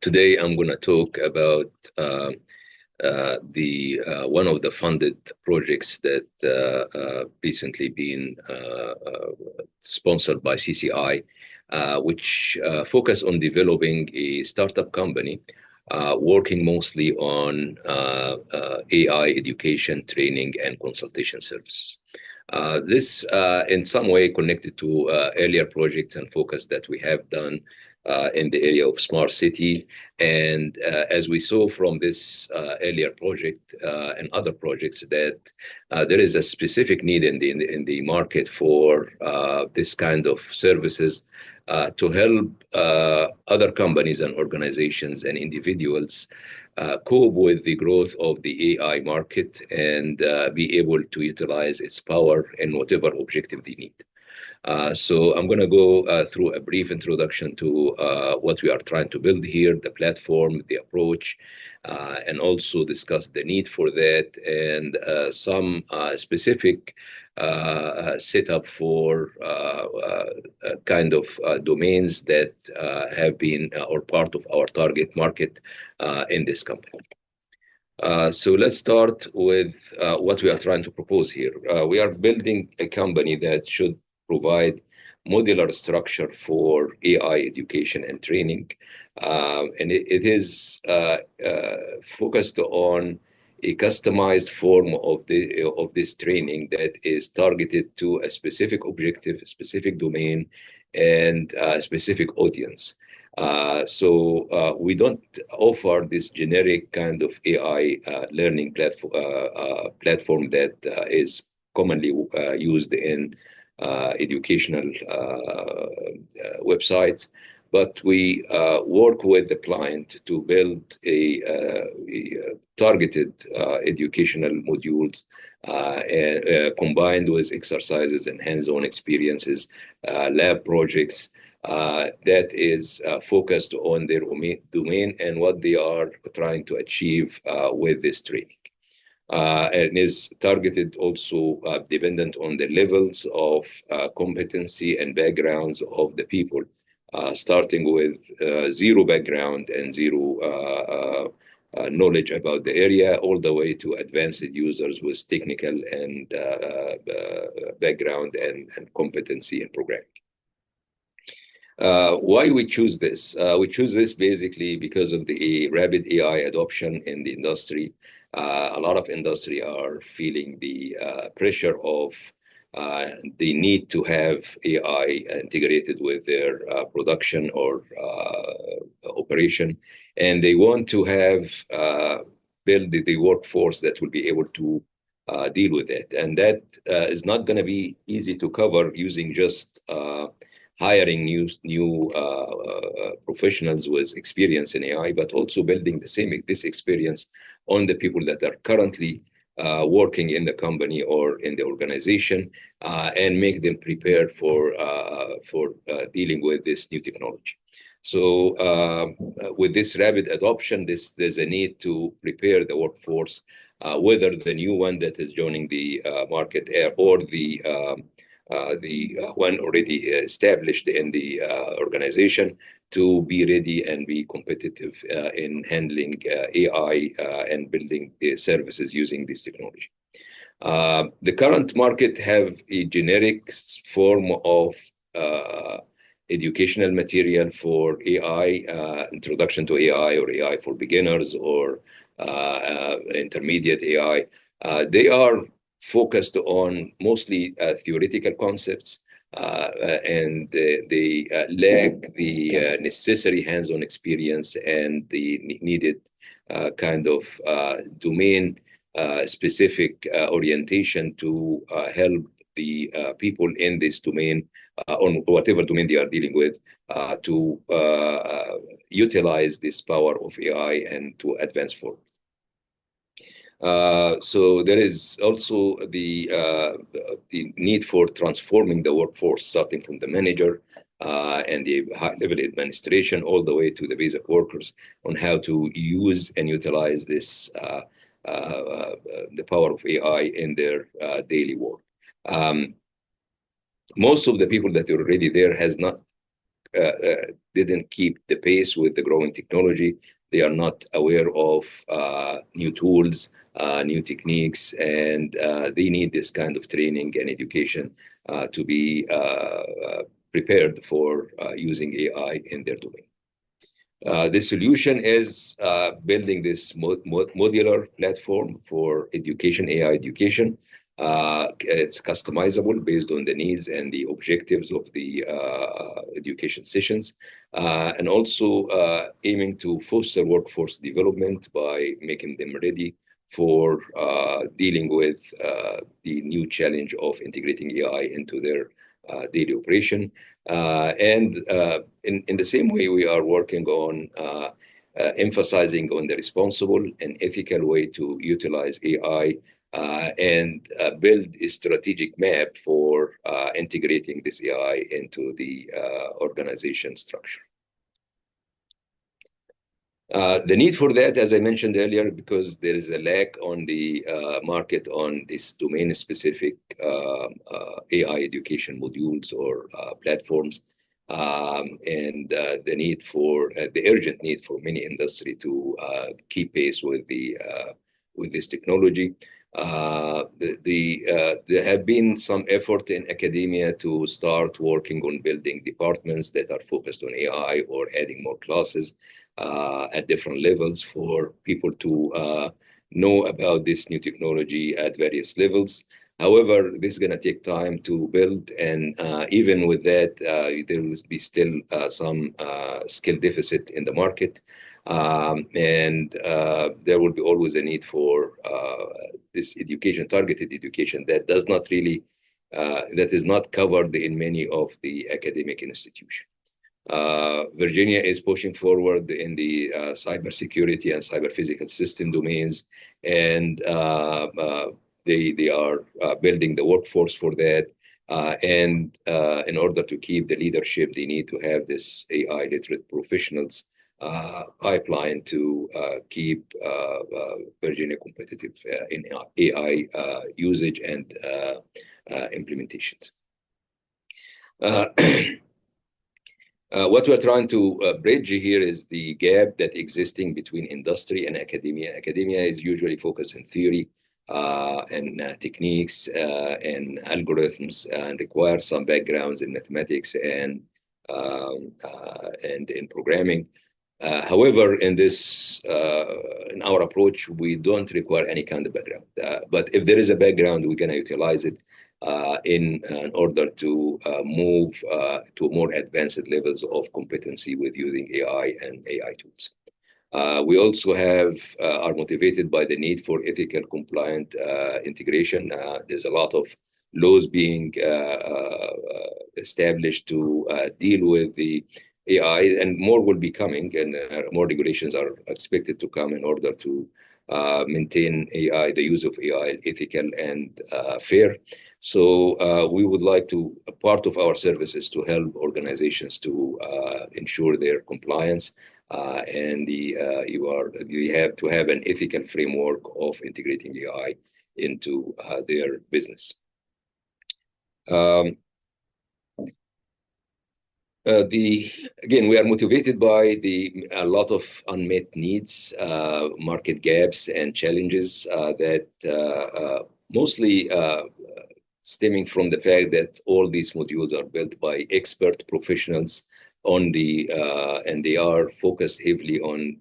Today, I'm going to talk about the one of the funded projects that recently been sponsored by CCI, which focus on developing a startup company working mostly on AI education, training, and consultation services. This, in some way, connected to earlier projects and focus that we have done in the area of smart city. And as we saw from this earlier project and other projects, that there is a specific need in the market for this kind of services to help other companies and organizations and individuals cope with the growth of the AI market and be able to utilize its power in whatever objective they need. So I'm going to go through a brief introduction to what we are trying to build here, the platform, the approach, and also discuss the need for that and some specific setup for kind of domains that have been or part of our target market in this company. So let's start with what we are trying to propose here. We are building a company that should provide modular structure for AI education and training. And it is focused on a customized form of this training that is targeted to a specific objective, a specific domain, and a specific audience. So we don't offer this generic kind of AI learning platform that is commonly used in educational websites, but we work with the client to build a targeted educational modules combined with exercises and hands-on experiences, lab projects that is focused on their domain and what they are trying to achieve with this training. And is targeted also dependent on the levels of competency and backgrounds of the people, starting with zero background and zero knowledge about the area, all the way to advanced users with technical and background and competency in programming. Why we choose this? We choose this basically because of the rapid AI adoption in the industry. A lot of industry are feeling the pressure of the need to have AI integrated with their production or operation, and they want to have build the workforce that will be able to deal with it. And that is not going to be easy to cover using just hiring new professionals with experience in AI, but also building this experience on the people that are currently working in the company or in the organization, and make them prepared for dealing with this new technology. So with this rapid adoption, there's a need to prepare the workforce, whether the new one that is joining the market or the one already established in the organization, to be ready and be competitive in handling AI and building services using this technology. The current market have a generic form of educational material for AI, introduction to AI or AI for beginners or intermediate AI. They are focused on mostly theoretical concepts, and they lack the necessary hands-on experience and the needed kind of domain specific orientation to help the people in this domain, on whatever domain they are dealing with, to utilize this power of AI and to advance forward. So there is also the need for transforming the workforce, starting from the manager and the high-level administration all the way to the basic workers, on how to use and utilize this the power of AI in their daily work. Most of the people that are already there has not didn't keep the pace with the growing technology. They are not aware of new tools, new techniques, and they need this kind of training and education to be prepared for using AI in their domain. The solution is building this modular platform for education, AI education. It's customizable based on the needs and the objectives of the education sessions, and also aiming to foster workforce development by making them ready for dealing with the new challenge of integrating AI into their daily operation. And in the same way, we are working on emphasizing on the responsible and ethical way to utilize AI and build a strategic map for integrating this AI into the organization structure. The need for that, as I mentioned earlier, because there is a lack on the market on this domain-specific AI education modules or platforms, and the need for the urgent need for many industry to keep pace with this technology. There have been some effort in academia to start working on building departments that are focused on AI or adding more classes at different levels for people to know about this new technology at various levels. However, this is going to take time to build, and even with that, there will be still some skill deficit in the market, and there will be always a need for this education, targeted education that does not really, that is not covered in many of the academic institutions. Virginia is pushing forward in the cybersecurity and cyber physical system domains, and they are building the workforce for that. And in order to keep the leadership, they need to have this AI literate professionals pipeline to keep Virginia competitive in AI usage and implementations. What we're trying to bridge here is the gap that existing between industry and academia. Academia is usually focused in theory and techniques and algorithms, and require some backgrounds in mathematics and in programming. However, in our approach, we don't require any kind of background. But if there is a background, we're going to utilize it in order to move to more advanced levels of competency with using AI and AI tools. We also are motivated by the need for ethical compliant integration. There's a lot of laws being established to deal with the AI, and more will be coming, and more regulations are expected to come in order to maintain AI, the use of AI, ethical and fair. So we would like to, a part of our services to help organizations to ensure their compliance, and we have to have an ethical framework of integrating AI into their business. Again, we are motivated by a lot of unmet needs, market gaps, and challenges that mostly stemming from the fact that all these modules are built by expert professionals and they are focused heavily on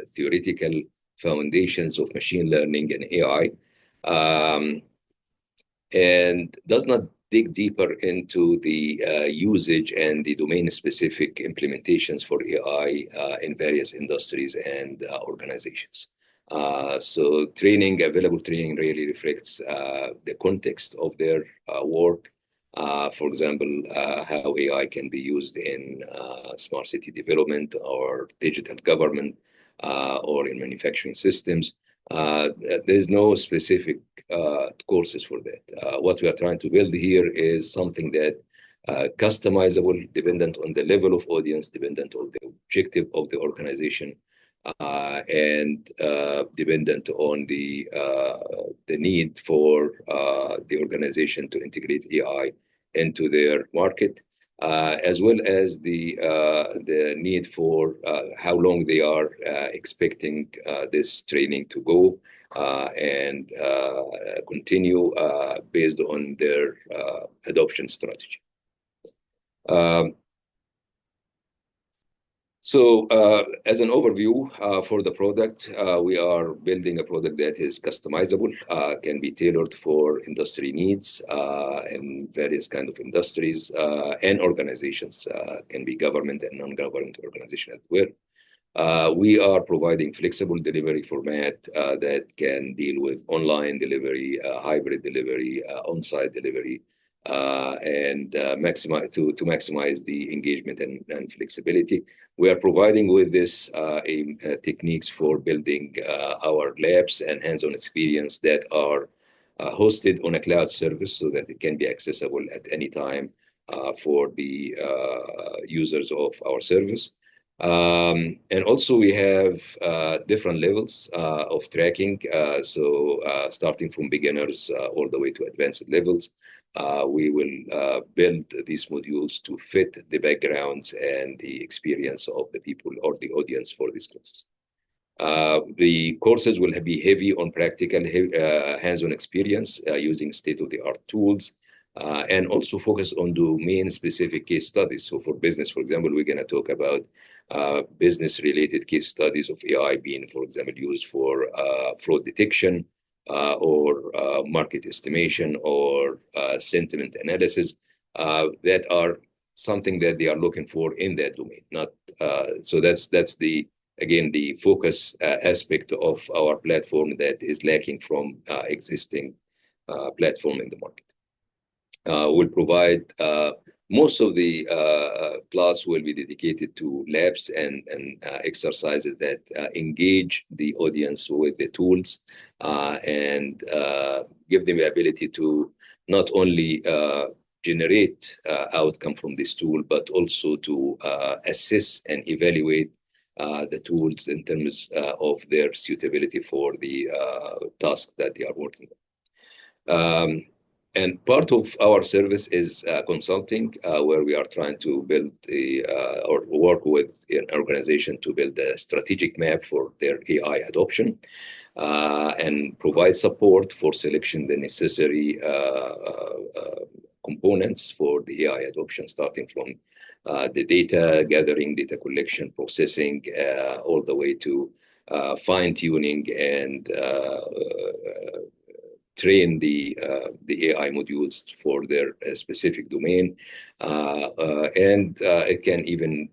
theoretical foundations of machine learning and AI, and does not dig deeper into the usage and the domain-specific implementations for AI in various industries and organizations. So available training really reflects the context of their work. For example, how AI can be used in smart city development or digital government or in manufacturing systems. There's no specific courses for that. What we are trying to build here is something that customizable, dependent on the level of audience, dependent on the objective of the organization, and dependent on the need for the organization to integrate AI into their market. as well as the need for how long they are expecting this training to go and continue based on their adoption strategy. Um, So as an overview for the product, we are building a product that is customizable, can be tailored for industry needs in various kinds of industries and organizations, can be government and non-government organizations as well. We are providing flexible delivery format that can deal with online delivery, hybrid delivery, on-site delivery, and maximize the engagement and flexibility. We are providing with this techniques for building our labs and hands-on experience that are hosted on a cloud service so that it can be accessible at any time for the users of our service. And also we have different levels of tracking. Starting from beginners all the way to advanced levels, we will build these modules to fit the backgrounds and the experience of the people or the audience for these courses. The courses will be heavy on practical hands-on experience using state-of-the-art tools. And also focus on domain-specific case studies. So for business, for example, we're going to talk about business-related case studies of AI being, for example, used for fraud detection or market estimation or sentiment analysis that are something that they are looking for in that domain. So that's the again the focus aspect of our platform that is lacking from existing platform in the market. Will provide most of the class will be dedicated to labs and exercises that engage the audience with the tools and give them the ability to not only generate outcome from this tool, but also to assess and evaluate the tools in terms of their suitability for the task that they are working on. And part of our service is consulting, where we are trying to build or work with an organization to build a strategic map for their AI adoption and provide support for selection the necessary components for the AI adoption, starting from the data gathering, data collection, processing, all the way to fine-tuning and train the AI modules for their specific domain, and it can even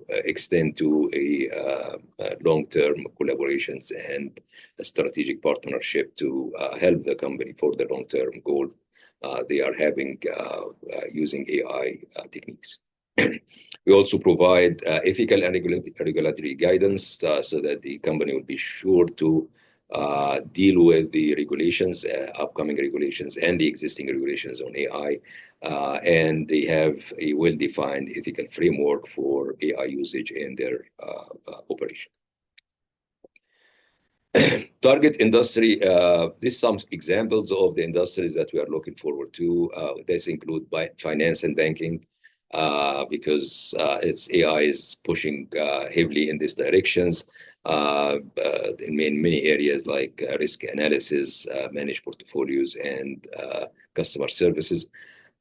extend to a long-term collaborations and a strategic partnership to help the company for the long-term goal they are having using AI techniques. We also provide ethical and regulatory guidance so that the company will be sure to deal with the regulations, upcoming regulations, and the existing regulations on AI. And they have a well-defined ethical framework for AI usage in their operation. Target industry, these some examples of the industries that we are looking forward to. This include finance and banking, because AI is pushing heavily in these directions in many areas like risk analysis, managed portfolios, and customer services.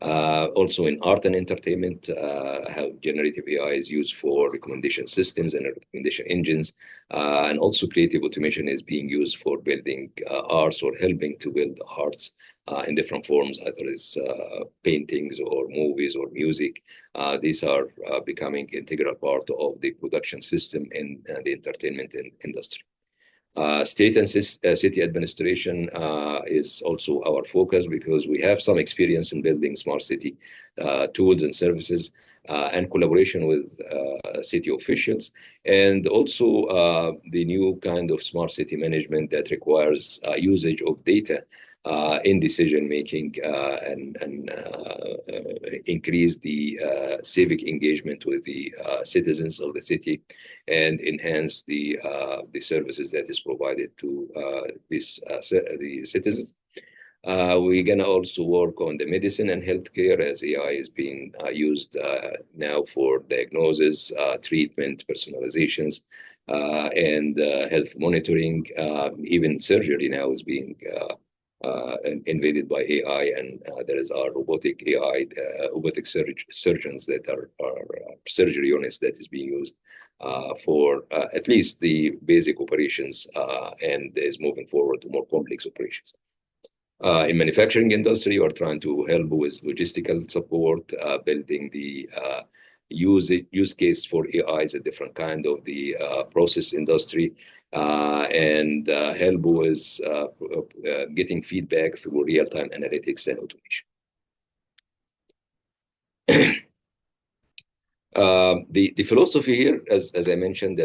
Also in art and entertainment, how generative AI is used for recommendation systems and recommendation engines. And also creative automation is being used for building arts or helping to build arts in different forms, either as paintings or movies or music. These are becoming integral part of the production system in the entertainment industry. State and city administration is also our focus because we have some experience in building smart city tools and services and collaboration with city officials, and also the new kind of smart city management that requires usage of data in decision making and increase the civic engagement with the citizens of the city and enhance the services that is provided to the citizens. We're going to also work on the medicine and healthcare, as AI is being used now for diagnosis, treatment, personalizations, and health monitoring. Even surgery now is being invaded by AI, and there is our robotic AI, robotic surgeons that are surgery units that is being used for at least the basic operations and is moving forward to more complex operations. In manufacturing industry, we're trying to help with logistical support, building the use case for AI is a different kind of the process industry, and help with getting feedback through real-time analytics and automation. The philosophy here, as I mentioned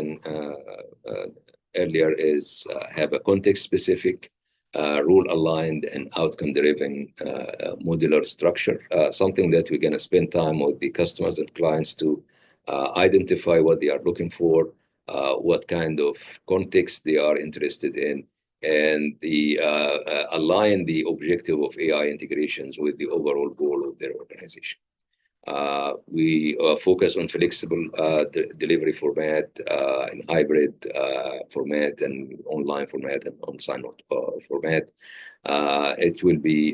earlier, is have a context-specific, rule-aligned, and outcome-driven modular structure. Something that we're going to spend time with the customers and clients to identify what they are looking for, what kind of context they are interested in, and align the objective of AI integrations with the overall goal of their organization. We focus on flexible delivery format, and hybrid format, and online format, and on-site format. It will be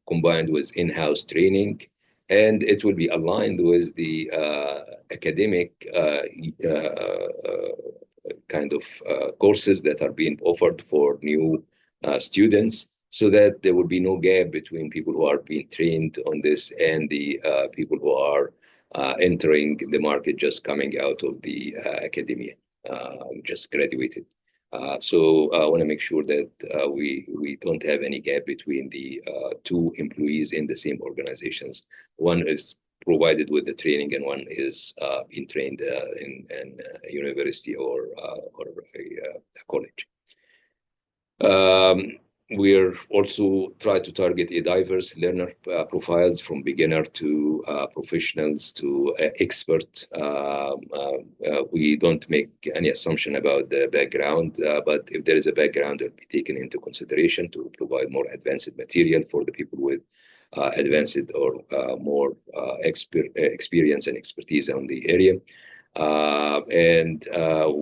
combined with in-house training, and it will be aligned with the academic kind of courses that are being offered for new students, so that there will be no gap between people who are being trained on this and the people who are entering the market just coming out of the academia, just graduated. So I want to make sure that we don't have any gap between the two employees in the same organizations. One is provided with the training, and one is being trained in a university or a college. We're also trying to target a diverse learner profiles, from beginner to professionals to expert. We don't make any assumption about the background, but if there is a background, it will be taken into consideration to provide more advanced material for the people with advanced or more experience and expertise on the area. And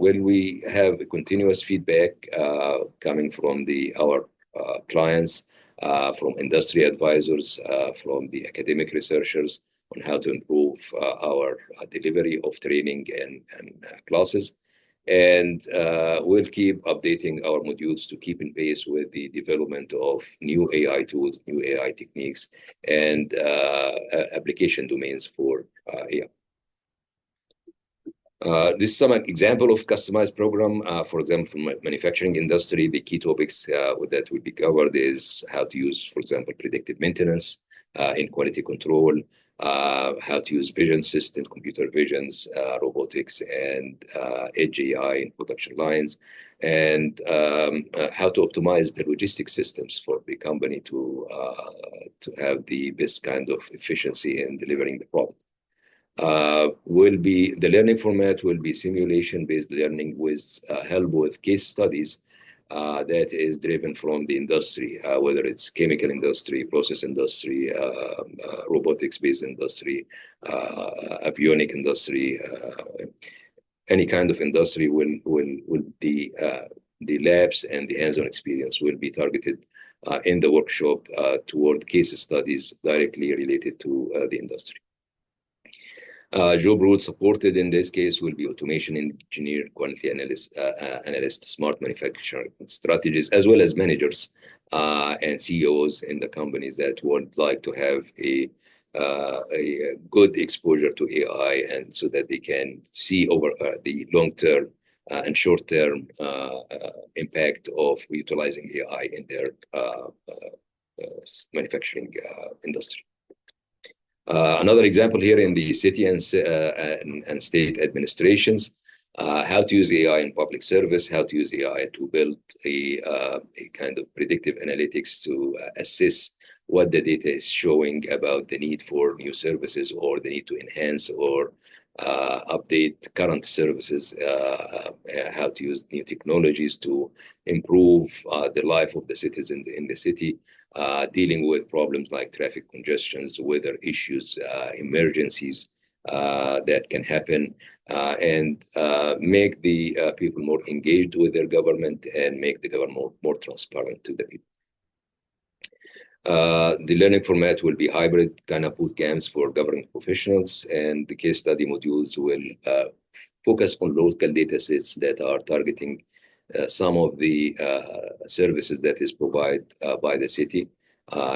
when we have continuous feedback coming from our clients, from industry advisors, from the academic researchers on how to improve our delivery of training and classes. And we'll keep updating our modules to keep in pace with the development of new AI tools, new AI techniques, and application domains for AI. This is some example of customized program. For example, from manufacturing industry, the key topics that will be covered is how to use, for example, predictive maintenance in quality control, how to use vision system, computer visions, robotics, and edge AI in production lines, and how to optimize the logistics systems for the company to have the best kind of efficiency in delivering the product. The learning format will be simulation-based learning with help with case studies that is driven from the industry, whether it's chemical industry, process industry, robotics-based industry, avionic industry, any kind of industry. The labs and the hands-on experience will be targeted in the workshop toward case studies directly related to the industry. Job roles supported in this case will be automation engineer, quality analyst, smart manufacturing strategies, as well as managers and CEOs in the companies that would like to have a good exposure to AI, and so that they can see over the long-term and short-term impact of utilizing AI in their manufacturing industry. Another example here in the city and state administrations, how to use AI in public service, how to use AI to build a kind of predictive analytics to assess what the data is showing about the need for new services, or the need to enhance or update current services, how to use new technologies to improve the life of the citizens in the city, dealing with problems like traffic congestions, weather issues, emergencies that can happen, and make the people more engaged with their government and make the government more transparent to the people. The learning format will be hybrid kind of boot camps for government professionals, and the case study modules will focus on local data sets that are targeting some of the services that is provided by the city,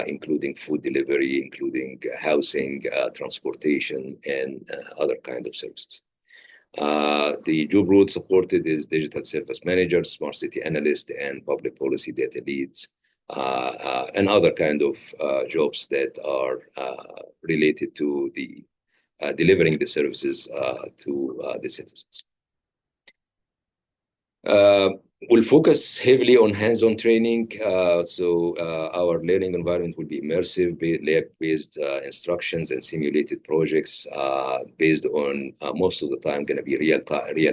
including food delivery, including housing, transportation, and other kind of services. The job role supported is digital service manager, smart city analyst, and public policy data leads, and other kind of jobs that are related to the delivering the services to the citizens. We'll focus heavily on hands-on training. Our learning environment will be immersive, lab-based instructions and simulated projects based on most of the time going to be real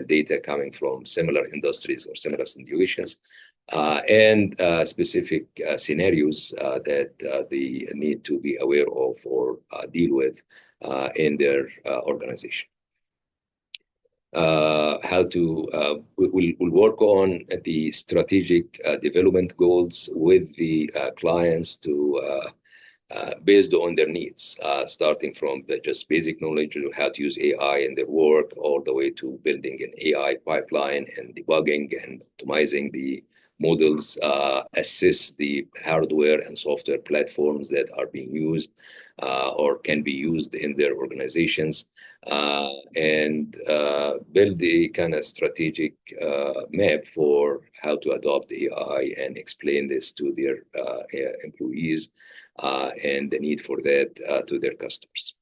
data coming from similar industries or similar situations, and specific scenarios that they need to be aware of or deal with in their organization. We'll work on the strategic development goals with the clients to based on their needs, starting from the just basic knowledge of how to use AI in their work, all the way to building an AI pipeline and debugging and optimizing the models, assess the hardware and software platforms that are being used or can be used in their organizations, and build the kind of strategic map for how to adopt AI and explain this to their employees and the need for that to their customers.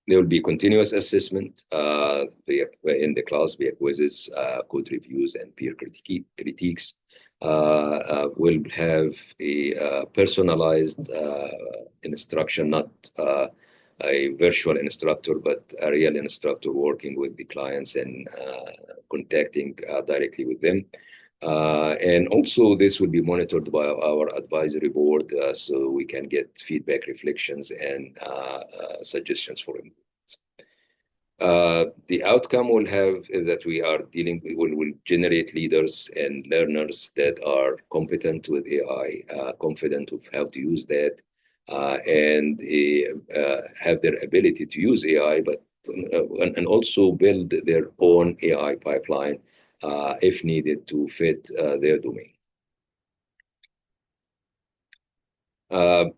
There will be continuous assessment in the class via quizzes, code reviews, and peer critiques. We'll have a personalized instruction, not a virtual instructor, but a real instructor working with the clients and contacting directly with them. And also this will be monitored by our advisory board so we can get feedback, reflections, and suggestions for improvements. The outcome we'll have is that we are dealing, will generate leaders and learners that are competent with AI, confident of how to use that, and have their ability to use AI, but and also build their own AI pipeline if needed to fit their domain.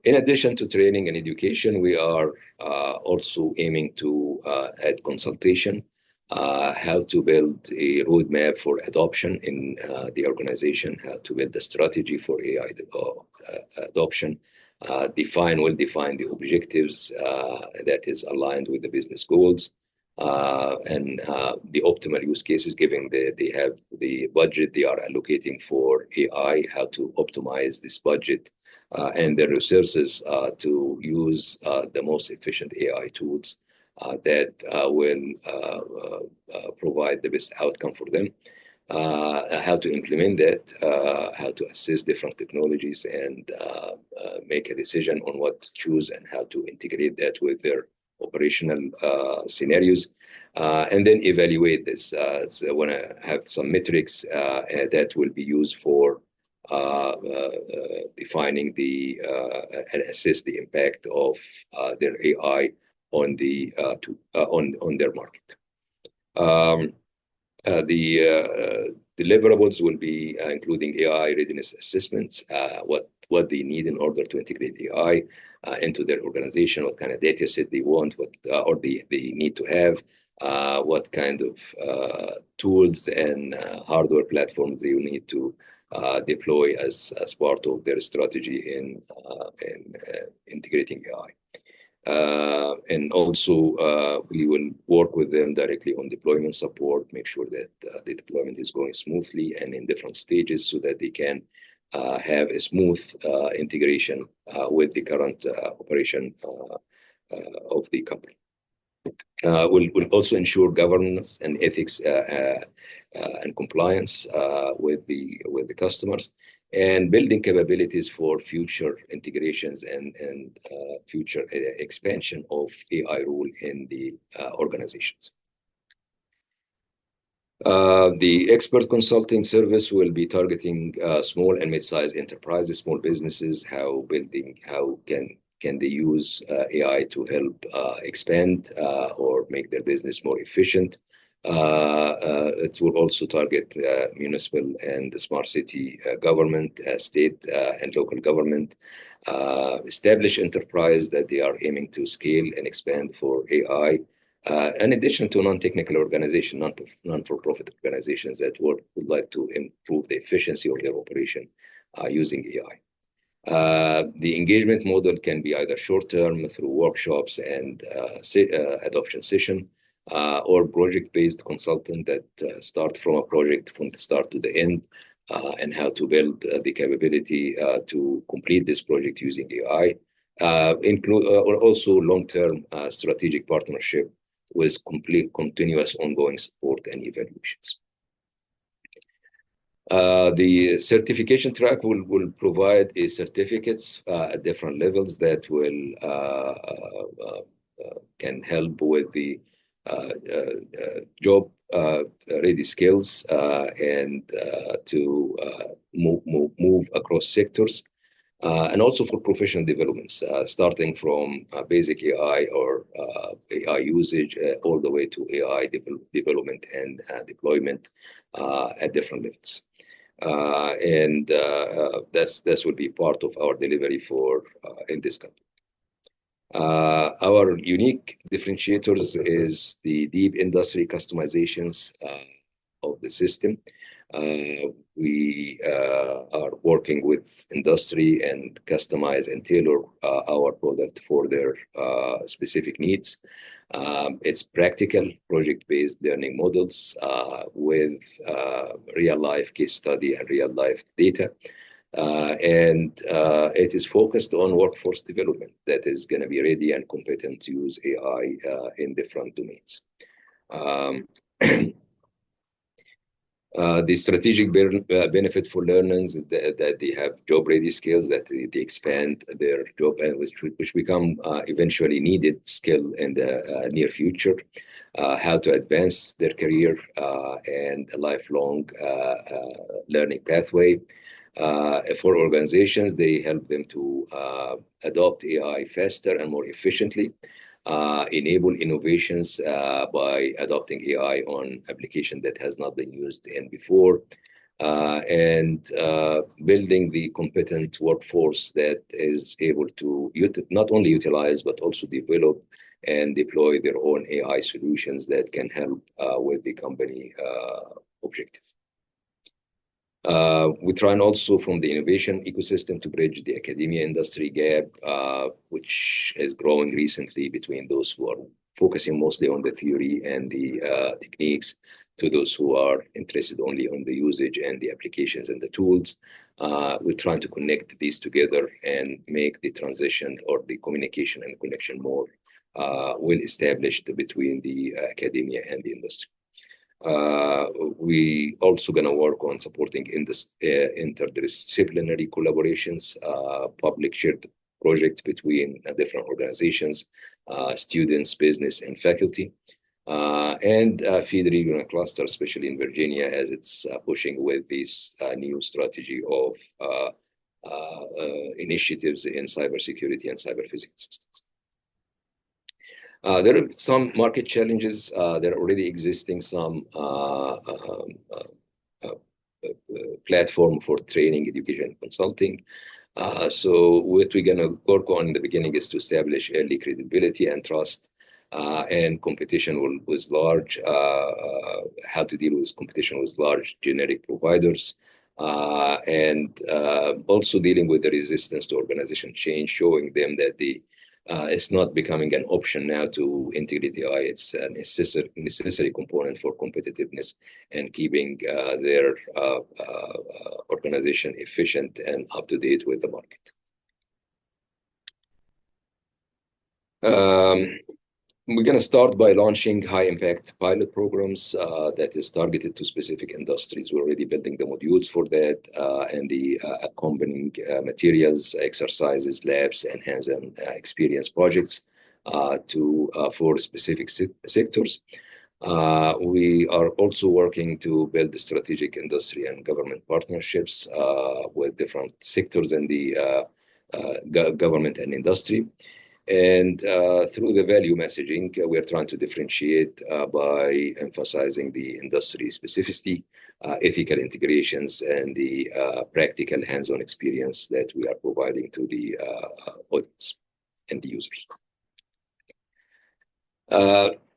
In addition to training and education, we are also aiming to add consultation, how to build a roadmap for adoption in the organization, how to build a strategy for AI adoption, define the objectives that is aligned with the business goals, and the optimal use cases, given they have the budget they are allocating for AI, how to optimize this budget and the resources to use the most efficient AI tools that will provide the best outcome for them, how to implement that, how to assess different technologies and make a decision on what to choose and how to integrate that with their operational scenarios, and then evaluate this. So I want to have some metrics that will be used for defining and assess the impact of their AI on the on their market. The deliverables will be including AI readiness assessments, what they need in order to integrate AI into their organization, what kind of data set they want, what or they need to have, what kind of tools and hardware platforms they will need to deploy as part of their strategy in integrating AI. And also, we will work with them directly on deployment support, make sure that the deployment is going smoothly and in different stages so that they can have a smooth integration with the current operation of the company. will also ensure governance and ethics and compliance with the customers, and building capabilities for future integrations and future expansion of AI role in the organizations. The expert consulting service will be targeting small and mid-sized enterprises, small businesses, how can they use AI to help expand or make their business more efficient. It will also target municipal and smart city government, state and local government, establish enterprise that they are aiming to scale and expand for AI. In addition to non-technical organizations, non-for-profit organizations that would like to improve the efficiency of their operation using AI. The engagement model can be either short-term through workshops and adoption session, or project-based consultant that start from a project from the start to the end, and how to build the capability to complete this project using AI. Include or also long-term strategic partnership with complete continuous ongoing support and evaluations. The certification track will provide a certificates at different levels that will can help with the job ready skills and to move across sectors. And also for professional developments, starting from basic AI or AI usage all the way to AI development and deployment at different levels. This will be part of our delivery for in this company. Our unique differentiators is the deep industry customizations of the system. We are working with industry and customize and tailor our product for their specific needs. It's practical project-based learning models with real-life case study and real-life data. It is focused on workforce development that is going to be ready and competent to use AI in different domains. The strategic benefit for learners that they have job-ready skills, that they expand their job, which become eventually needed skill in the near future, how to advance their career and a lifelong learning pathway. For organizations, they help them to adopt AI faster and more efficiently, enable innovations by adopting AI on application that has not been used in before, and building the competent workforce that is able to not only utilize but also develop and deploy their own AI solutions that can help with the company objective. We try and also from the innovation ecosystem to bridge the academia industry gap, which is growing recently between those who are focusing mostly on the theory and the techniques to those who are interested only on the usage and the applications and the tools. We're trying to connect these together and make the transition or the communication and connection more well established between the academia and the industry. We also going to work on supporting interdisciplinary collaborations, public shared projects between different organizations, students, business, and faculty, and feed regional cluster, especially in Virginia, as it's pushing with this new strategy of initiatives in cybersecurity and cyber physics systems. There are some market challenges. There are already existing some platform for training, education, consulting. So what we're going to work on in the beginning is to establish early credibility and trust, and competition with large, how to deal with competition with large generic providers, and also dealing with the resistance to organization change, showing them that it's not becoming an option now to integrate AI. It's a necessary component for competitiveness and keeping their organization efficient and up to date with the market. We're going to start by launching high-impact pilot programs that is targeted to specific industries. We're already building the modules for that and the accompanying materials, exercises, labs, and hands-on experience projects for specific sectors. We are also working to build strategic industry and government partnerships with different sectors in the government and industry. And through the value messaging, we are trying to differentiate by emphasizing the industry specificity, ethical integrations, and the practical hands-on experience that we are providing to the audience and the users.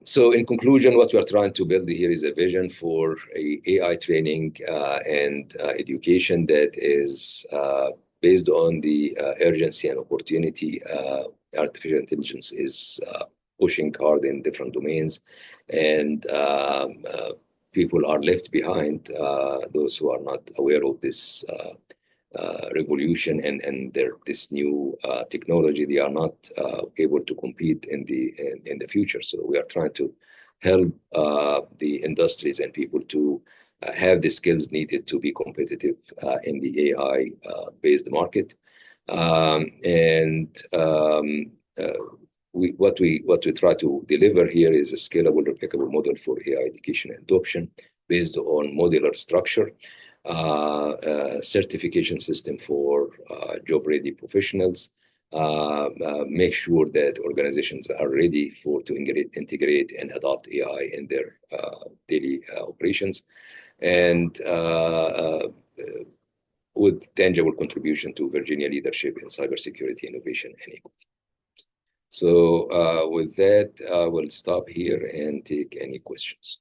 So in conclusion, what we are trying to build here is a vision for AI training and education that is based on the urgency and opportunity. Artificial intelligence is pushing hard in different domains, and people are left behind, those who are not aware of this revolution and this new technology. They are not able to compete in the future. So we are trying to help the industries and people to have the skills needed to be competitive in the AI based market. What we try to deliver here is a scalable, replicable model for AI education adoption based on modular structure, certification system for job-ready professionals, make sure that organizations are ready to integrate and adopt AI in their daily operations, and with tangible contribution to Virginia leadership in cybersecurity, innovation, and equity. So with that, I will stop here and take any questions.